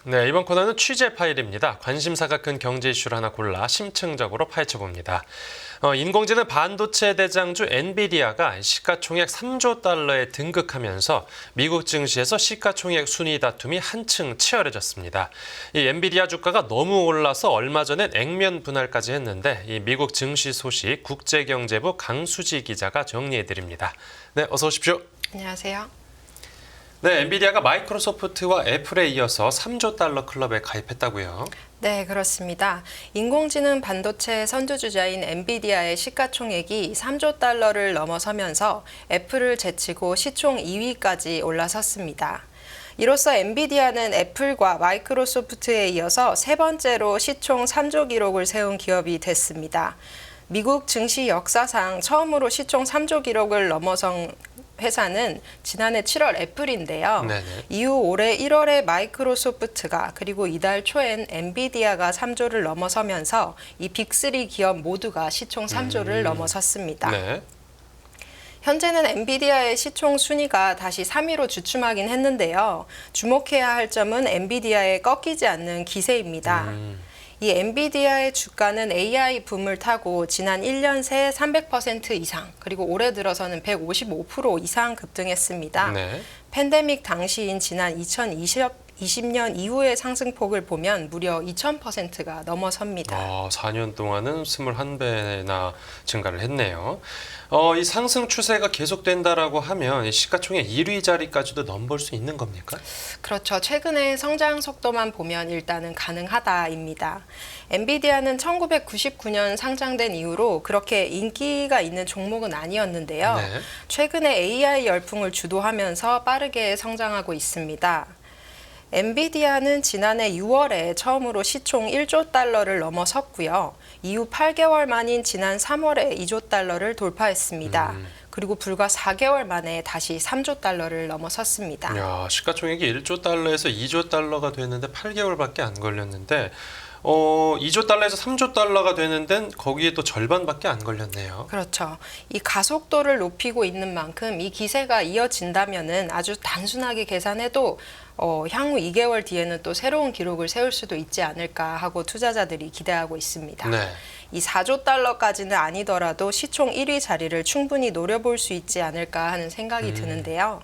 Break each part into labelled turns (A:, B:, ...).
A: 네, 이번 코너는 취재 파일입니다. 관심사가 큰 경제 이슈를 하나 골라 심층적으로 파헤쳐봅니다. 인공지능 반도체 대장주 엔비디아가 시가총액 3조 달러에 등극하면서 미국 증시에서 시가총액 순위 다툼이 한층 치열해졌습니다. 이 엔비디아 주가가 너무 올라서 얼마 전엔 액면 분할까지 했는데 이 미국 증시 소식 국제경제부 강수지 기자가 정리해드립니다. 네, 어서 오십시오.
B: 안녕하세요.
A: 네, 엔비디아가 마이크로소프트와 애플에 이어서 3조 달러 클럽에 가입했다고요?
B: 네, 그렇습니다. 인공지능 반도체 선두주자인 엔비디아의 시가총액이 3조 달러를 넘어서면서 애플을 제치고 시총 2위까지 올라섰습니다. 이로써 엔비디아는 애플과 마이크로소프트에 이어서 세 번째로 시총 3조 기록을 세운 기업이 됐습니다. 미국 증시 역사상 처음으로 시총 3조 기록을 넘어선 회사는 지난해 7월 애플인데요.
A: 네네.
B: 이후 올해 1월에 마이크로소프트가 그리고 이달 초엔 엔비디아가 3조를 넘어서면서 이 빅3 기업 모두가 시총 3조를 넘어섰습니다.
A: 네.
B: 현재는 엔비디아의 시총 순위가 다시 3위로 주춤하긴 했는데요. 주목해야 할 점은 엔비디아의 꺾이지 않는 기세입니다. 이 엔비디아의 주가는 AI 붐을 타고 지난 1년 새 300% 이상, 그리고 올해 들어서는 155% 이상 급등했습니다.
A: 네.
B: 팬데믹 당시인 지난 2020년 이후의 상승폭을 보면 무려 2000%가 넘어섭니다.
A: 4년 동안은 21배나 증가를 했네요. 이 상승 추세가 계속된다라고 하면 이 시가총액 1위 자리까지도 넘볼 수 있는 겁니까?
B: 그렇죠. 최근의 성장 속도만 보면 일단은 가능하다입니다. 엔비디아는 1999년 상장된 이후로 그렇게 인기가 있는 종목은 아니었는데요.
A: 네.
B: 최근에 AI 열풍을 주도하면서 빠르게 성장하고 있습니다. 엔비디아는 지난해 6월에 처음으로 시총 1조 달러를 넘어섰고요. 이후 8개월 만인 지난 3월에 2조 달러를 돌파했습니다. 그리고 불과 4개월 만에 다시 3조 달러를 넘어섰습니다.
A: 야, 시가총액이 1조 달러에서 2조 달러가 되는데 8개월밖에 안 걸렸는데 2조 달러에서 3조 달러가 되는 데는 거기에 또 절반밖에 안 걸렸네요.
B: 그렇죠. 이 가속도를 높이고 있는 만큼 이 기세가 이어진다면은 아주 단순하게 계산해도 향후 2개월 뒤에는 또 새로운 기록을 세울 수도 있지 않을까 하고 투자자들이 기대하고 있습니다.
A: 네.
B: 이 4조 달러까지는 아니더라도 시총 1위 자리를 충분히 노려볼 수 있지 않을까 하는 생각이 드는데요.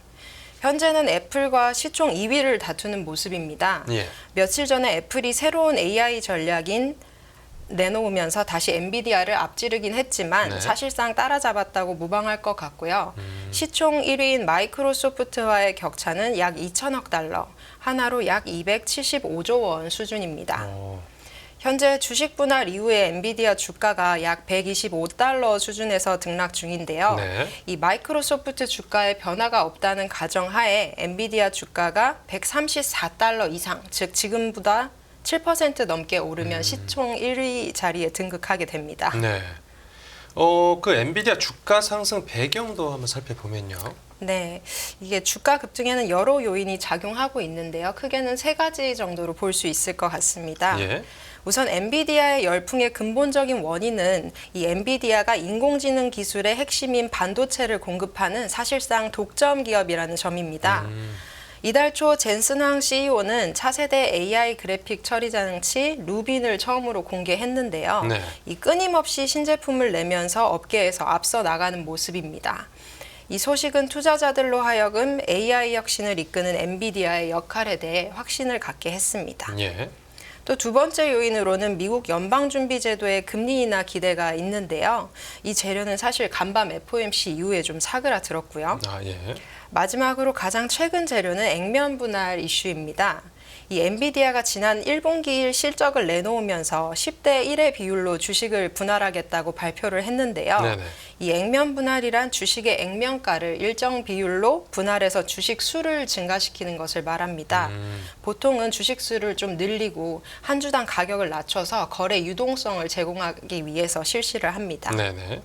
B: 현재는 애플과 시총 2위를 다투는 모습입니다.
A: 예.
B: 며칠 전에 애플이 새로운 AI 전략인 내놓으면서 다시 엔비디아를 앞지르긴 했지만
A: 네.
B: 사실상 따라잡았다고 무방할 것 같고요. 시총 1위인 마이크로소프트와의 격차는 약 2천억 달러, 하나로 약 275조 원 수준입니다. 현재 주식 분할 이후에 엔비디아 주가가 약 125달러 수준에서 등락 중인데요.
A: 네.
B: 이 마이크로소프트 주가에 변화가 없다는 가정하에 엔비디아 주가가 134달러 이상, 즉 지금보다 7% 넘게 오르면 시총 1위 자리에 등극하게 됩니다.
A: 네. 그 엔비디아 주가 상승 배경도 한번 살펴보면요.
B: 네, 이게 주가 급등에는 여러 요인이 작용하고 있는데요. 크게는 세 가지 정도로 볼 수 있을 것 같습니다.
A: 예.
B: 우선 엔비디아의 열풍의 근본적인 원인은 이 엔비디아가 인공지능 기술의 핵심인 반도체를 공급하는 사실상 독점 기업이라는 점입니다. 이달 초 젠슨 황 CEO는 차세대 AI 그래픽 처리 장치 루빈을 처음으로 공개했는데요.
A: 네.
B: 이 끊임없이 신제품을 내면서 업계에서 앞서 나가는 모습입니다. 이 소식은 투자자들로 하여금 AI 혁신을 이끄는 엔비디아의 역할에 대해 확신을 갖게 했습니다.
A: 예.
B: 또 두 번째 요인으로는 미국 연방준비제도의 금리 인하 기대가 있는데요. 이 재료는 사실 간밤 FOMC 이후에 좀 사그라들었고요.
A: 예.
B: 마지막으로 가장 최근 재료는 액면 분할 이슈입니다. 이 엔비디아가 지난 1분기 실적을 내놓으면서 10대 1의 비율로 주식을 분할하겠다고 발표를 했는데요.
A: 네네.
B: 이 액면 분할이란 주식의 액면가를 일정 비율로 분할해서 주식 수를 증가시키는 것을 말합니다. 보통은 주식 수를 좀 늘리고 한 주당 가격을 낮춰서 거래 유동성을 제공하기 위해서 실시를 합니다.
A: 네네.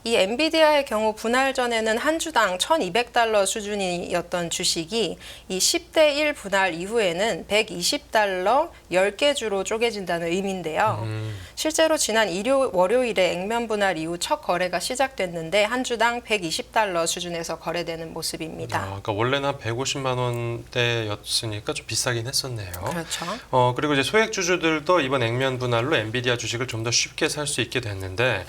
B: 이 엔비디아의 경우 분할 전에는 한 주당 1,200달러 수준이었던 주식이 이 10대 1 분할 이후에는 120달러 10개 주로 쪼개진다는 의미인데요. 실제로 지난 월요일에 액면 분할 이후 첫 거래가 시작됐는데 한 주당 120달러 수준에서 거래되는 모습입니다.
A: 그러니까 원래는 한 150만 원대였으니까 좀 비싸긴 했었네요.
B: 그렇죠.
A: 그리고 이제 소액 주주들도 이번 액면 분할로 엔비디아 주식을 좀 더 쉽게 살 수 있게 됐는데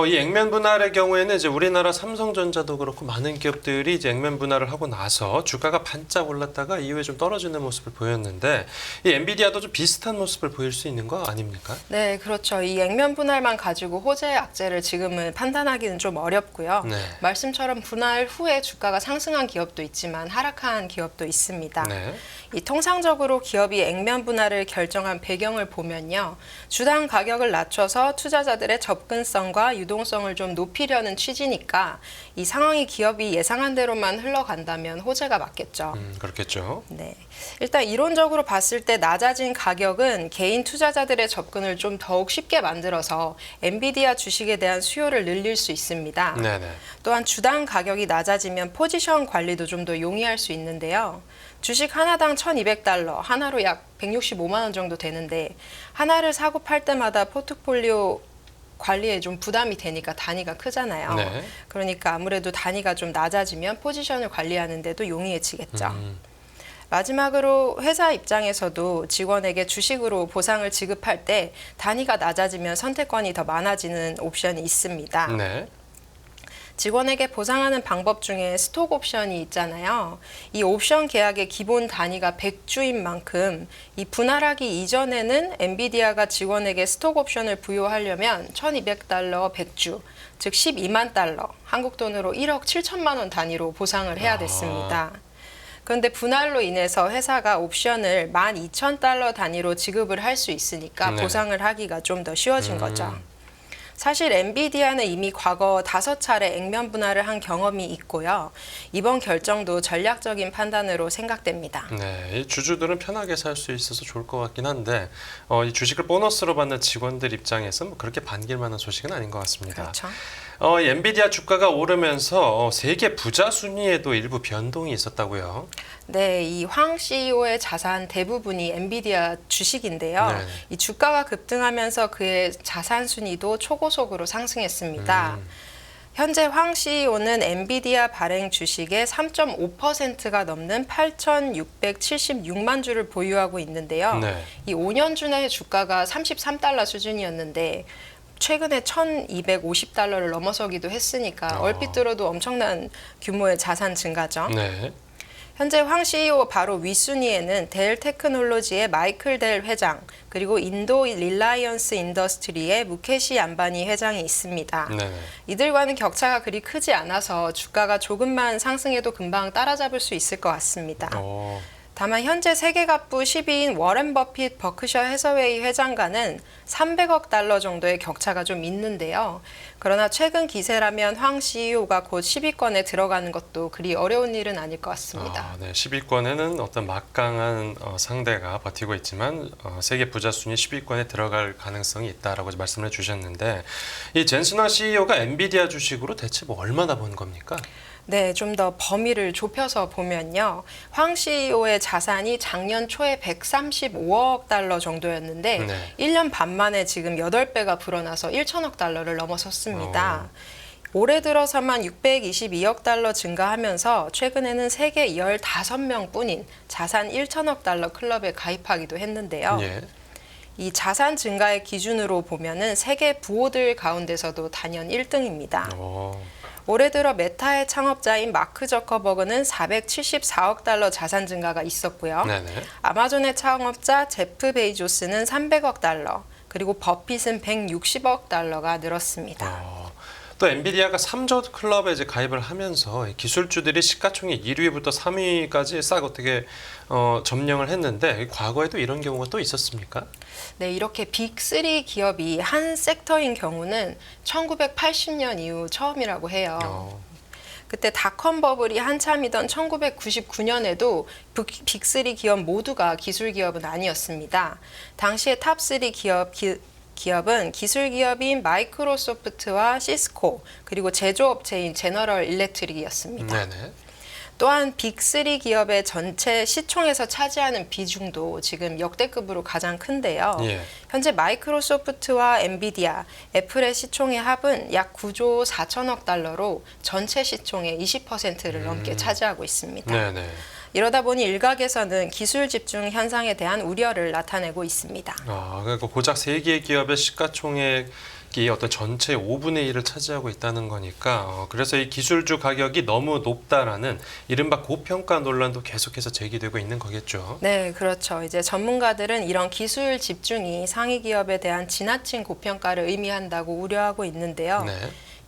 A: 이 액면 분할의 경우에는 이제 우리나라 삼성전자도 그렇고 많은 기업들이 이제 액면 분할을 하고 나서 주가가 반짝 올랐다가 이후에 좀 떨어지는 모습을 보였는데 이 엔비디아도 좀 비슷한 모습을 보일 수 있는 거 아닙니까?
B: 네, 그렇죠. 이 액면 분할만 가지고 호재 악재를 지금은 판단하기는 좀 어렵고요.
A: 네.
B: 말씀처럼 분할 후에 주가가 상승한 기업도 있지만 하락한 기업도 있습니다.
A: 네.
B: 이 통상적으로 기업이 액면 분할을 결정한 배경을 보면요. 주당 가격을 낮춰서 투자자들의 접근성과 유동성을 좀 높이려는 취지니까 이 상황이 기업이 예상한 대로만 흘러간다면 호재가 맞겠죠.
A: 그렇겠죠.
B: 네. 일단 이론적으로 봤을 때 낮아진 가격은 개인 투자자들의 접근을 좀 더욱 쉽게 만들어서 엔비디아 주식에 대한 수요를 늘릴 수 있습니다.
A: 네네.
B: 또한 주당 가격이 낮아지면 포지션 관리도 좀 더 용이할 수 있는데요. 주식 하나당 1,200달러, 하나로 약 165만 원 정도 되는데 하나를 사고 팔 때마다 포트폴리오 관리에 좀 부담이 되니까 단위가 크잖아요.
A: 네.
B: 그러니까 아무래도 단위가 좀 낮아지면 포지션을 관리하는 데도 용이해지겠죠. 마지막으로 회사 입장에서도 직원에게 주식으로 보상을 지급할 때 단위가 낮아지면 선택권이 더 많아지는 옵션이 있습니다.
A: 네.
B: 직원에게 보상하는 방법 중에 스톡 옵션이 있잖아요. 이 옵션 계약의 기본 단위가 100주인 만큼 이 분할하기 이전에는 엔비디아가 직원에게 스톡 옵션을 부여하려면 1,200달러 100주, 즉 12만 달러, 한국 돈으로 1억 7천만 원 단위로 보상을 해야 됐습니다. 그런데 분할로 인해서 회사가 옵션을 12,000달러 단위로 지급을 할 수 있으니까
A: 네.
B: 보상을 하기가 좀 더 쉬워진 거죠. 사실 엔비디아는 이미 과거 5차례 액면 분할을 한 경험이 있고요. 이번 결정도 전략적인 판단으로 생각됩니다.
A: 네, 이 주주들은 편하게 살 수 있어서 좋을 것 같긴 한데 이 주식을 보너스로 받는 직원들 입장에서 뭐 그렇게 반길 만한 소식은 아닌 것 같습니다.
B: 그렇죠.
A: 이 엔비디아 주가가 오르면서 세계 부자 순위에도 일부 변동이 있었다고요.
B: 네, 이 황 CEO의 자산 대부분이 엔비디아 주식인데요.
A: 네.
B: 이 주가가 급등하면서 그의 자산 순위도 초고속으로 상승했습니다. 현재 황 CEO는 엔비디아 발행 주식의 3.5%가 넘는 8,676만 주를 보유하고 있는데요.
A: 네.
B: 이 5년 전에 주가가 33달러 수준이었는데 최근에 1,250달러를 넘어서기도 했으니까 얼핏 들어도 엄청난 규모의 자산 증가죠.
A: 네.
B: 현재 황 CEO 바로 윗순위에는 델 테크놀로지의 마이클 델 회장, 그리고 인도 릴라이언스 인더스트리의 무케시 안바니 회장이 있습니다.
A: 네.
B: 이들과는 격차가 그리 크지 않아서 주가가 조금만 상승해도 금방 따라잡을 수 있을 것 같습니다. 다만 현재 세계 갑부 10위인 워렌 버핏 버크셔 해서웨이 회장과는 300억 달러 정도의 격차가 좀 있는데요. 그러나 최근 기세라면 황 CEO가 곧 10위권에 들어가는 것도 그리 어려운 일은 아닐 것 같습니다.
A: 네, 10위권에는 어떤 막강한 상대가 버티고 있지만 세계 부자 순위 10위권에 들어갈 가능성이 있다라고 말씀을 해주셨는데 이 젠슨화 CEO가 엔비디아 주식으로 대체 뭐 얼마나 번 겁니까?
B: 네, 좀 더 범위를 좁혀서 보면요. 황 CEO의 자산이 작년 초에 135억 달러 정도였는데
A: 네.
B: 1년 반 만에 지금 8배가 불어나서 1천억 달러를 넘어섰습니다. 올해 들어서만 622억 달러 증가하면서 최근에는 세계 15명뿐인 자산 1천억 달러 클럽에 가입하기도 했는데요.
A: 예.
B: 이 자산 증가의 기준으로 보면은 세계 부호들 가운데서도 단연 1등입니다. 올해 들어 메타의 창업자인 마크 저커버그는 474억 달러 자산 증가가 있었고요.
A: 네네.
B: 아마존의 창업자 제프 베이조스는 300억 달러, 그리고 버핏은 160억 달러가 늘었습니다.
A: 또 엔비디아가 3조 클럽에 이제 가입을 하면서 기술주들이 시가총액 1위부터 3위까지 싹 어떻게 점령을 했는데 과거에도 이런 경우가 또 있었습니까?
B: 네, 이렇게 빅3 기업이 한 섹터인 경우는 1980년 이후 처음이라고 해요. 그때 닷컴 버블이 한참이던 1999년에도 빅3 기업 모두가 기술 기업은 아니었습니다. 당시에 탑3 기업 기업은 기술 기업인 마이크로소프트와 시스코 그리고 제조업체인 제너럴 일렉트릭이었습니다.
A: 네네.
B: 또한 빅3 기업의 전체 시총에서 차지하는 비중도 지금 역대급으로 가장 큰데요.
A: 예.
B: 현재 마이크로소프트와 엔비디아, 애플의 시총의 합은 약 9조 4천억 달러로 전체 시총의 20%를 넘게 차지하고 있습니다.
A: 네네.
B: 이러다 보니 일각에서는 기술 집중 현상에 대한 우려를 나타내고 있습니다.
A: 그러니까 고작 3개의 기업의 시가총액이 어떤 전체의 5분의 1을 차지하고 있다는 거니까 그래서 이 기술주 가격이 너무 높다라는 이른바 고평가 논란도 계속해서 제기되고 있는 거겠죠.
B: 네, 그렇죠. 이제 전문가들은 이런 기술 집중이 상위 기업에 대한 지나친 고평가를 의미한다고 우려하고 있는데요.
A: 네.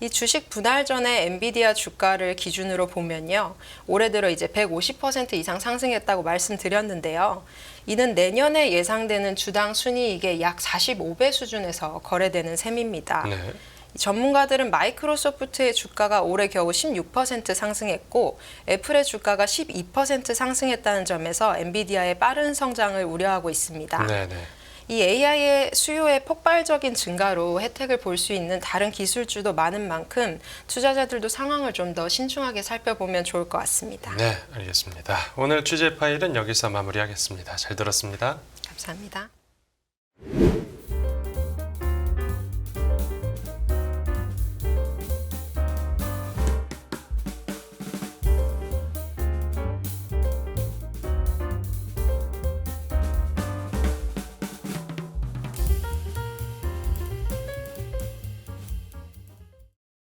B: 이 주식 분할 전에 엔비디아 주가를 기준으로 보면요. 올해 들어 이제 150% 이상 상승했다고 말씀드렸는데요. 이는 내년에 예상되는 주당 순이익의 약 45배 수준에서 거래되는 셈입니다.
A: 네.
B: 전문가들은 마이크로소프트의 주가가 올해 겨우 16% 상승했고 애플의 주가가 12% 상승했다는 점에서 엔비디아의 빠른 성장을 우려하고 있습니다.
A: 네네.
B: 이 AI의 수요의 폭발적인 증가로 혜택을 볼 수 있는 다른 기술주도 많은 만큼 투자자들도 상황을 좀 더 신중하게 살펴보면 좋을 것 같습니다.
A: 네, 알겠습니다. 오늘 취재 파일은 여기서 마무리하겠습니다. 잘 들었습니다.
B: 감사합니다.